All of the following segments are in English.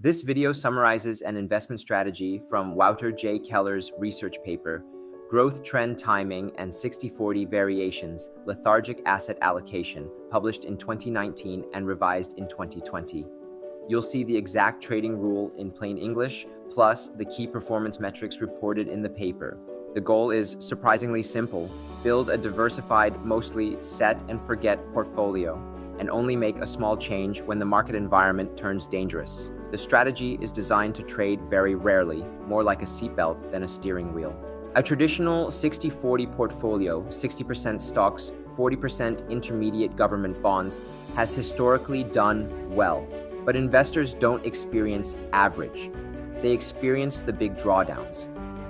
This video summarizes an investment strategy from Wouter J. Keller's research paper, Growth Trend Timing and 60/40 Variations, Lethargic Asset Allocation, published in 2019 and revised in 2020. You'll see the exact trading rule in plain English, plus the key performance metrics reported in the paper. The goal is surprisingly simple: build a diversified, mostly set and forget portfolio, and only make a small change when the market environment turns dangerous. The strategy is designed to trade very rarely, more like a seatbelt than a steering wheel. A traditional 60/40 portfolio, 60% stocks, 40% intermediate government bonds, has historically done well. But investors don't experience average. They experience the big drawdowns.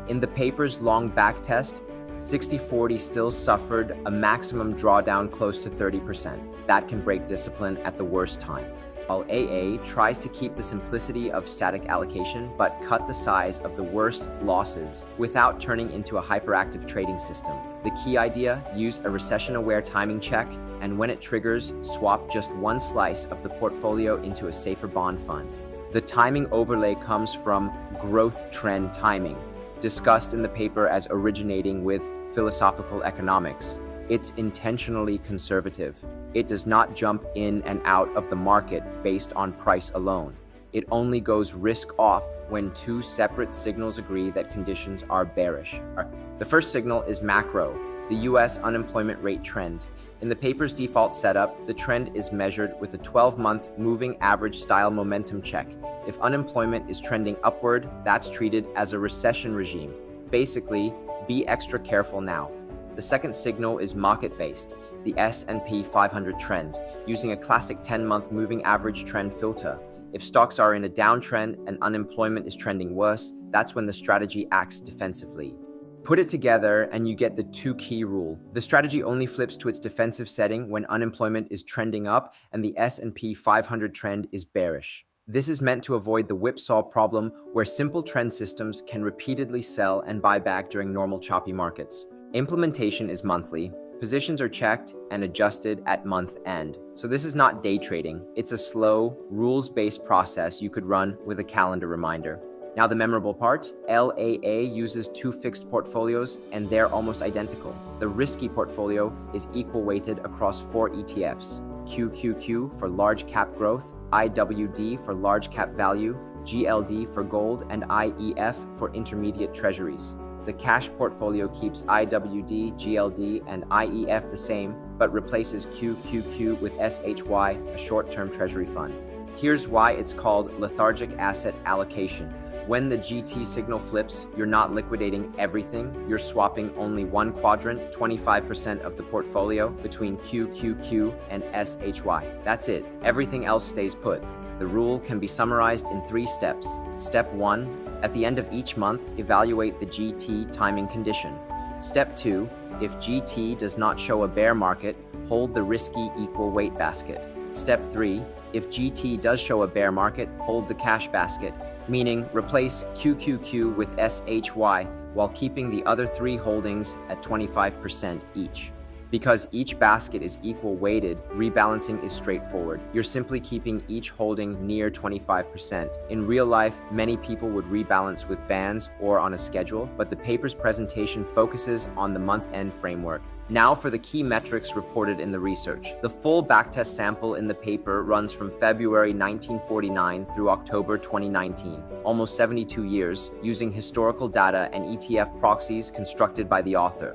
In the paper's long backtest, 60/40 still suffered a maximum drawdown close to 30%. That can break discipline at the worst time. LAA tries to keep the simplicity of static allocation but cut the size of the worst losses without turning into a hyperactive trading system. The key idea: use a recession-aware timing check, and when it triggers, swap just one slice of the portfolio into a safer bond fund. The timing overlay comes from growth trend timing, discussed in the paper as originating with philosophical economics. It's intentionally conservative. It does not jump in and out of the market based on price alone. It only goes risk off when two separate signals agree that conditions are bearish. The first signal is macro, the US unemployment rate trend. In the paper's default setup, the trend is measured with a 12-month moving average style momentum check. If unemployment is trending upward, that's treated as a recession regime. Basically, be extra careful now. The second signal is market-based, the S&P 500 trend, using a classic 10-month moving average trend filter. If stocks are in a downtrend and unemployment is trending worse, that's when the strategy acts defensively. Put it together and you get the two-key rule. The strategy only flips to its defensive setting when unemployment is trending up and the S&P 500 trend is bearish. This is meant to avoid the whipsaw problem where simple trend systems can repeatedly sell and buy back during normal choppy markets. Implementation is monthly. Positions are checked and adjusted at month end. So this is not day trading. It's a slow, rules-based process you could run with a calendar reminder. Now the memorable part: LAA uses two fixed portfolios and they're almost identical. The risky portfolio is equal weighted across 4 ETFs: QQQ for large cap growth, IWD for large cap value, GLD for gold, and IEF for intermediate treasuries. The cash portfolio keeps IWD, GLD, and IEF the same, but replaces QQQ with SHY, a short-term treasury fund. Here's why it's called Lethargic Asset Allocation. When the GT signal flips, you're not liquidating everything. You're swapping only one quadrant, 25% of the portfolio, between QQQ and SHY. That's it. Everything else stays put. The rule can be summarized in 3 steps. Step 1. At the end of each month, evaluate the GT timing condition. Step 2. If GT does not show a bear market, hold the risky equal weight basket. Step 3. If GT does show a bear market, hold the cash basket, meaning replace QQQ with SHY while keeping the other 3 holdings at 25% each. Because each basket is equal weighted, rebalancing is straightforward. You're simply keeping each holding near 25%. In real life, many people would rebalance with bands or on a schedule, but the paper's presentation focuses on the month-end framework. Now for the key metrics reported in the research. The full backtest sample in the paper runs from February 1949 through October 2019, almost 72 years, using historical data and ETF proxies constructed by the author.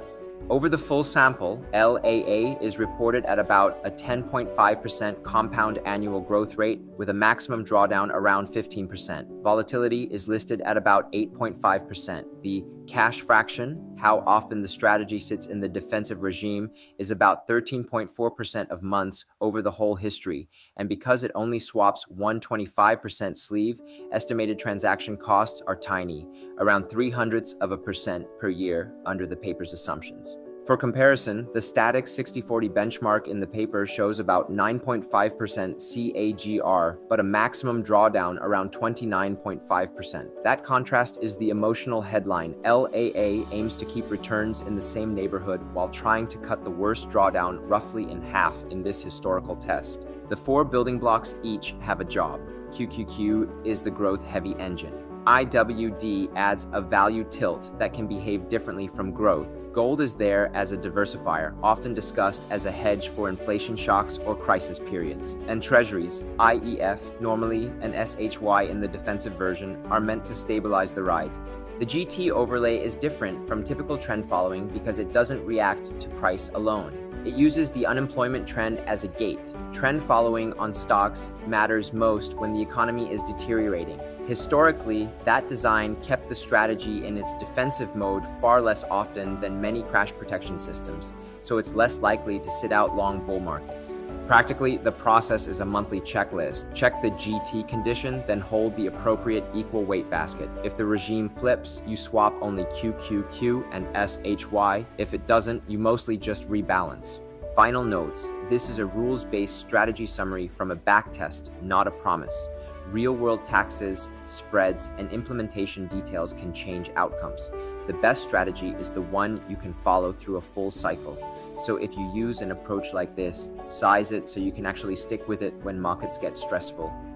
Over the full sample, LAA is reported at about a 10.5% compound annual growth rate with a maximum drawdown around 15%. Volatility is listed at about 8.5%. The cash fraction, how often the strategy sits in the defensive regime, is about 13.4% of months over the whole history. And because it only swaps 1/25% sleeve, estimated transaction costs are tiny, around 0.03% per year under the paper's assumptions. For comparison, the static 60/40 benchmark in the paper shows about 9.5% CAGR, but a maximum drawdown around 29.5%. That contrast is the emotional headline. LAA aims to keep returns in the same neighborhood while trying to cut the worst drawdown roughly in half in this historical test. The four building blocks each have a job. QQQ is the growth-heavy engine. IWD adds a value tilt that can behave differently from growth. Gold is there as a diversifier, often discussed as a hedge for inflation shocks or crisis periods. And treasuries, IEF normally and SHY in the defensive version, are meant to stabilize the ride. The GT overlay is different from typical trend following because it doesn't react to price alone. It uses the unemployment trend as a gate. Trend following on stocks matters most when the economy is deteriorating. Historically, that design kept the strategy in its defensive mode far less often than many crash protection systems, so it's less likely to sit out long bull markets. Practically, the process is a monthly checklist. Check the GT condition, then hold the appropriate equal weight basket. If the regime flips, you swap only QQQ and SHY. If it doesn't, you mostly just rebalance. Final notes. This is a rules-based strategy summary from a backtest, not a promise. Real-world taxes, spreads, and implementation details can change outcomes. The best strategy is the one you can follow through a full cycle. So if you use an approach like this, size it so you can actually stick with it when markets get stressful.